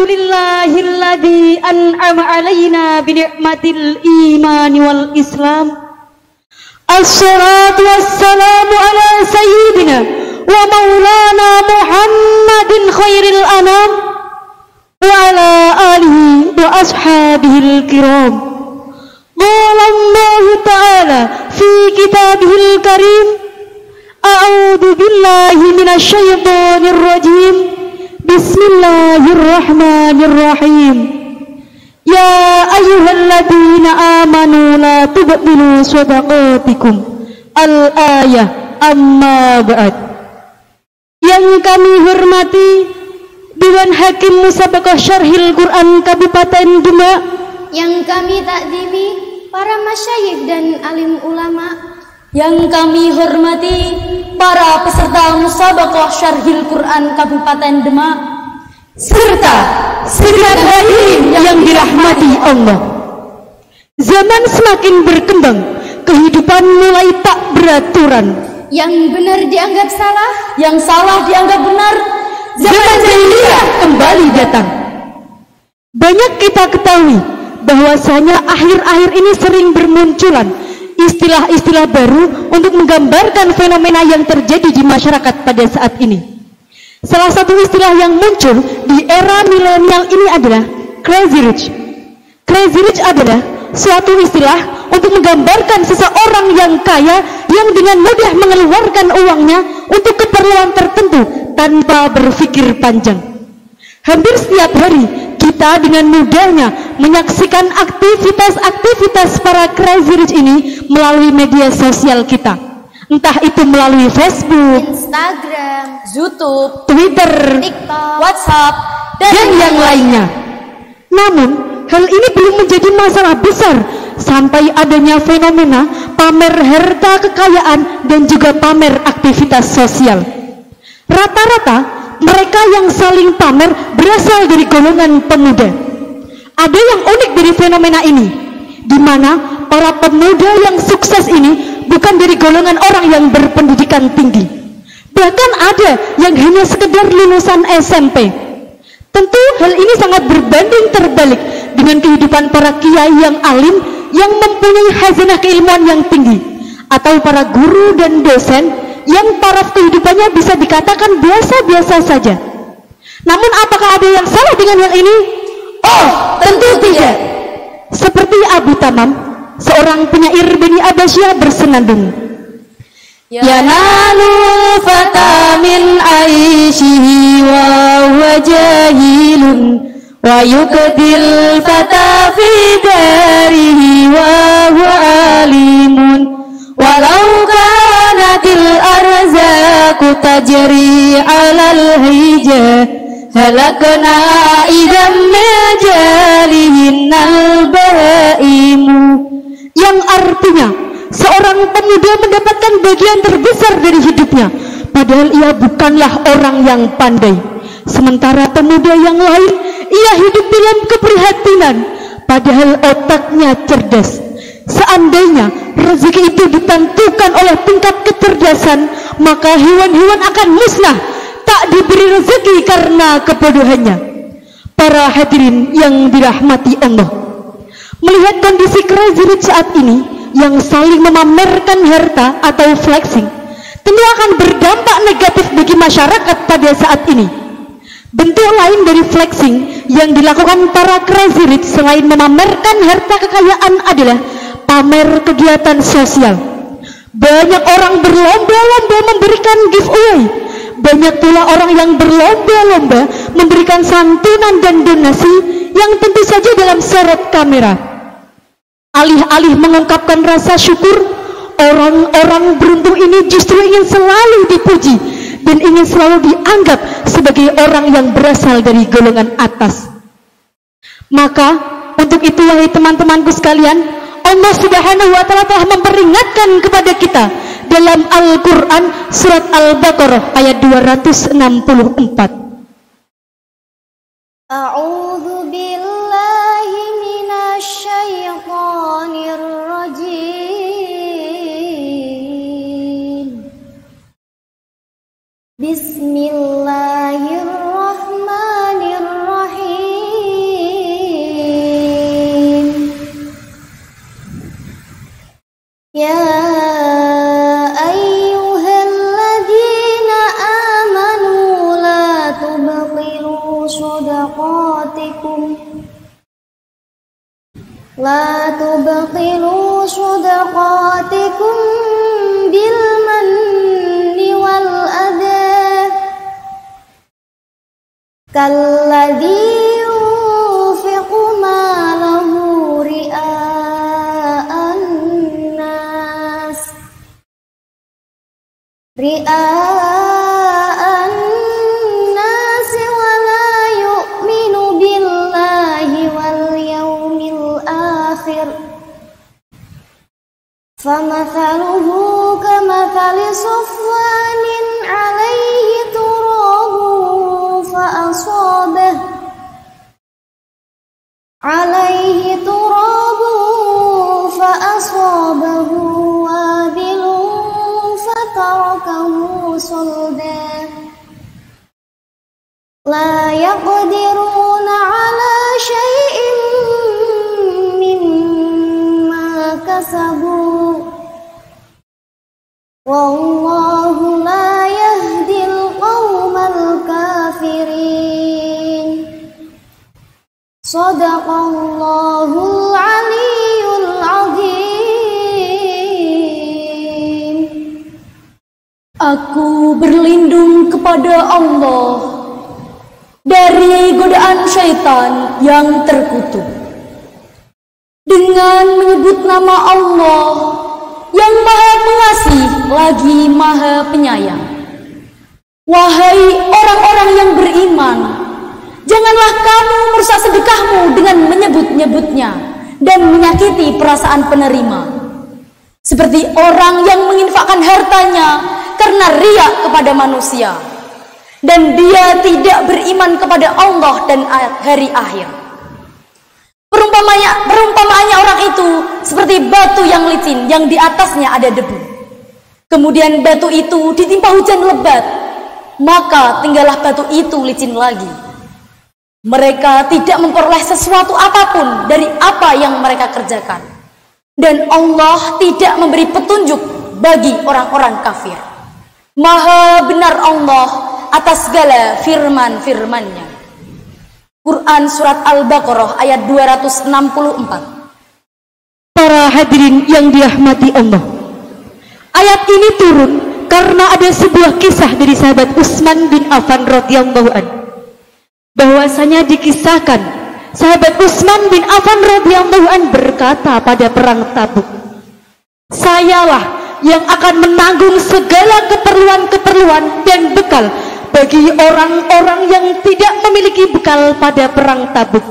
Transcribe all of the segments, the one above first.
Alhamdulillahilladzi an'ama alaina bi ni'matil iman wal islam. Assalatu wassalamu ala sayyidina wa maulana Muhammadin khairil anam wa ala alihi wa ashabihil kiram. Qala Allah ta'ala fi kitabihil karim, a'udzu billahi minasy syaithanir rajim. Bismillahirrahmanirrahim. Ya ayyuhalladzina amanu la tubtilu shadaqatikum. Al-ayah. Amma ba'd. Yang kami hormati Dewan Hakim Musabaqah Syarhil Quran Kabupaten Demak, yang kami takdimi para masyayikh dan alim ulama, yang kami hormati para peserta Musabaqah Syarhil Quran Kabupaten Demak, serta segenap hadirin yang dirahmati Allah. Zaman semakin berkembang, kehidupan mulai tak beraturan. Yang benar dianggap salah, yang salah dianggap benar. Zaman jahiliyah kembali datang. Banyak kita ketahui bahwasanya akhir-akhir ini sering bermunculan istilah-istilah baru untuk menggambarkan fenomena yang terjadi di masyarakat pada saat ini. Salah satu istilah yang muncul di era milenial ini adalah crazy rich. Crazy rich adalah suatu istilah untuk menggambarkan seseorang yang kaya yang dengan mudah mengeluarkan uangnya untuk keperluan tertentu tanpa berpikir panjang. Hampir setiap hari kita dengan mudahnya menyaksikan aktivitas-aktivitas para crazy rich ini melalui media sosial kita. Entah itu melalui Facebook, Instagram, YouTube, Twitter, TikTok, WhatsApp, dan yang lainnya. Namun, hal ini belum menjadi masalah besar sampai adanya fenomena pamer harta kekayaan dan juga pamer aktivitas sosial. Rata-rata mereka yang saling pamer berasal dari golongan pemuda. Ada yang unik dari fenomena ini, di mana para pemuda yang sukses ini bukan dari golongan orang yang berpendidikan tinggi. Bahkan ada yang hanya sekedar lulusan SMP. Tentu hal ini sangat berbanding terbalik dengan kehidupan para kiai yang alim yang mempunyai khazanah keilmuan yang tinggi, atau para guru dan dosen yang taraf kehidupannya bisa dikatakan biasa-biasa saja. Namun apakah ada yang salah dengan yang ini? Oh, tentu tidak. Seperti Abu Tamam, seorang penyair Bani Abbasiyah bersenandung, Yanalu fata min aishihi wa huwa jahilun wa yukdil fata fi darihi wa huwa alimun walau kanatil arzaku tajri alal hijah halakna idam majalihinnal baimu. Yang artinya seorang pemuda mendapatkan bagian terbesar dari hidupnya, padahal ia bukanlah orang yang pandai. Sementara pemuda yang lain, ia hidup dalam keprihatinan, padahal otaknya cerdas. Seandainya rezeki itu ditentukan oleh tingkat kecerdasan, maka hewan-hewan akan musnah, tak diberi rezeki karena kebodohannya. Para hadirin yang dirahmati Allah, melihat kondisi crazy rich saat ini yang saling memamerkan harta atau flexing, tentu akan berdampak negatif bagi masyarakat pada saat ini. Bentuk lain dari flexing yang dilakukan para crazy rich selain memamerkan harta kekayaan adalah pamer kegiatan sosial. Banyak orang berlomba-lomba memberikan giveaway. Banyak pula orang yang berlomba-lomba memberikan santunan dan donasi yang tentu saja dalam sorot kamera. Alih-alih mengungkapkan rasa syukur, orang-orang beruntung ini justru ingin selalu dipuji dan ingin selalu dianggap sebagai orang yang berasal dari golongan atas. Maka untuk itu wahai teman-temanku sekalian, Allah Subhanahu wa Ta'ala telah memperingatkan kepada kita dalam Al-Quran surat Al-Baqarah ayat 264. A'udzu billahi minasy syaithanir rajim. Bismillahirrahmanirrahim. La tubtilu shadaqatikum bil manni wal adha kalladzi yunfiqu malahu ria'an nas wa la yu'minu billahi wal yawmil akhir famathaluhu kamathali safwanin 'alaihi turabun fa'asabahu wabilun fatarakahu salda la yaqdiruna 'ala syai'in mimma kasabu wallahu la yahdil qaumal kafirin. Shadaqallahul aliyyul azim. Aku berlindung kepada Allah dari godaan syaitan yang terkutuk dengan menyebut nama Allah yang Maha Pengasih lagi Maha Penyayang. Wahai orang-orang yang beriman, janganlah kamu merusak sedekahmu dengan menyebut-nyebutnya dan menyakiti perasaan penerima, seperti orang yang menginfakkan hartanya karena riya kepada manusia dan dia tidak beriman kepada Allah dan hari akhir. Perumpamaannya orang itu seperti batu yang licin yang di atasnya ada debu. Kemudian batu itu ditimpa hujan lebat, maka tinggallah batu itu licin lagi. Mereka tidak memperoleh sesuatu apapun dari apa yang mereka kerjakan, dan Allah tidak memberi petunjuk bagi orang-orang kafir. Maha benar Allah atas segala firman-firman-Nya. Quran Surat Al-Baqarah ayat 264. Para hadirin yang dirahmati Allah, ayat ini turun karena ada sebuah kisah dari sahabat Utsman bin Affan radhiyallahu anhu, bahwasanya dikisahkan sahabat Utsman bin Affan radhiyallahu anhu berkata pada perang Tabuk, "Sayalah yang akan menanggung segala keperluan-keperluan dan bekal bagi orang-orang yang tidak memiliki bekal pada perang Tabuk."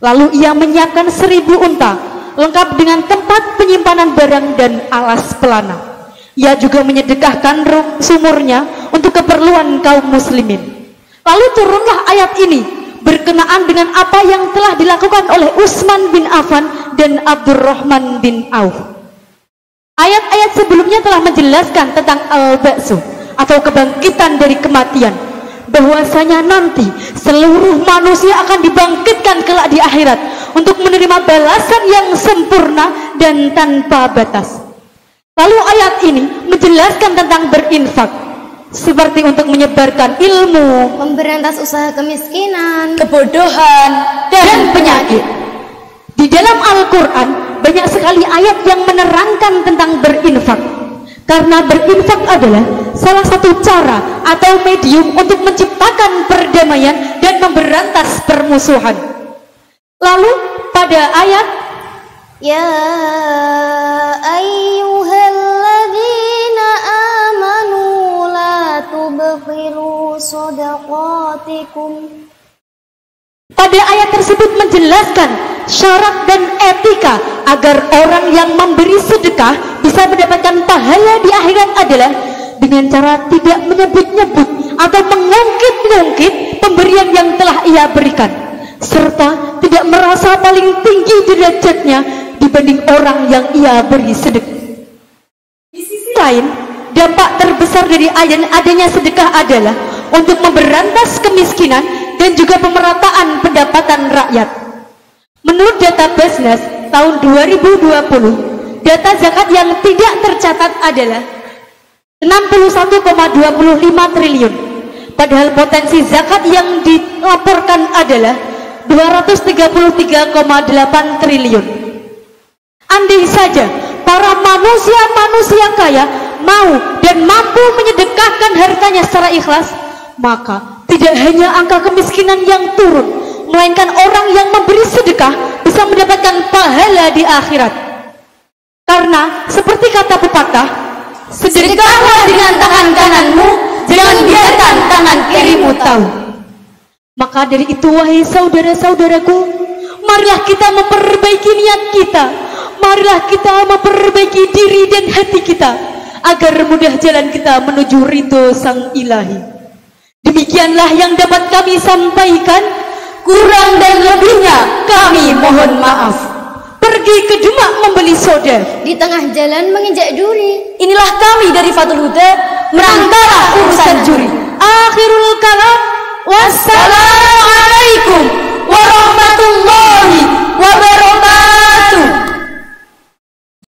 Lalu ia menyiapkan 1000 unta lengkap dengan tempat penyimpanan barang dan alas pelana. Ia juga menyedekahkan sumurnya untuk keperluan kaum muslimin. Lalu turunlah ayat ini berkenaan dengan apa yang telah dilakukan oleh Utsman bin Affan dan Abdurrahman bin Auf. Ayat-ayat sebelumnya telah menjelaskan tentang al-ba'su atau kebangkitan dari kematian, bahwasanya nanti seluruh manusia akan dibangkitkan kelak di akhirat untuk menerima balasan yang sempurna dan tanpa batas. Lalu ayat ini menjelaskan tentang berinfak, seperti untuk menyebarkan ilmu, memberantas usaha kemiskinan, kebodohan, dan penyakit. Di dalam Al-Quran banyak sekali ayat yang menerangkan tentang berinfak, karena berinfak adalah salah satu cara atau medium untuk menciptakan perdamaian dan memberantas permusuhan. Lalu pada ayat Ya ayyuhalladzina amanu la tubtilu shadaqatikum, pada ayat tersebut menjelaskan syarat dan etika agar orang yang memberi sedekah bisa mendapatkan pahala di akhirat adalah dengan cara tidak menyebut-nyebut atau mengungkit-ungkit pemberian yang telah ia berikan, serta tidak merasa paling tinggi derajatnya dibanding orang yang ia beri sedekah. Di sisi lain, dampak terbesar dari adanya sedekah adalah untuk memberantas kemiskinan dan juga pemerataan pendapatan rakyat. Menurut data Basnas tahun 2020, data zakat yang tidak tercatat adalah 61,25 triliun, padahal potensi zakat yang dilaporkan adalah 233,8 triliun. Andai saja para manusia-manusia kaya mau dan mampu menyedekahkan hartanya secara ikhlas, maka tidak hanya angka kemiskinan yang turun, melainkan orang yang memberi sedekah bisa mendapatkan pahala di akhirat. Karena seperti kata pepatah, sedekahlah dengan tangan kananmu, jangan biarkan tangan kirimu tahu. Maka dari itu, wahai saudara-saudaraku, marilah kita memperbaiki niat kita, marilah kita memperbaiki diri dan hati kita, agar mudah jalan kita menuju ridho Sang Ilahi. Demikianlah yang dapat kami sampaikan, kurang dan lebihnya kami mohon maaf. Pergi ke Demak membeli soda, di tengah jalan menginjak duri. Inilah kami dari Fathul Huda, merantara urusan juri. Akhirul kalam, wassalamualaikum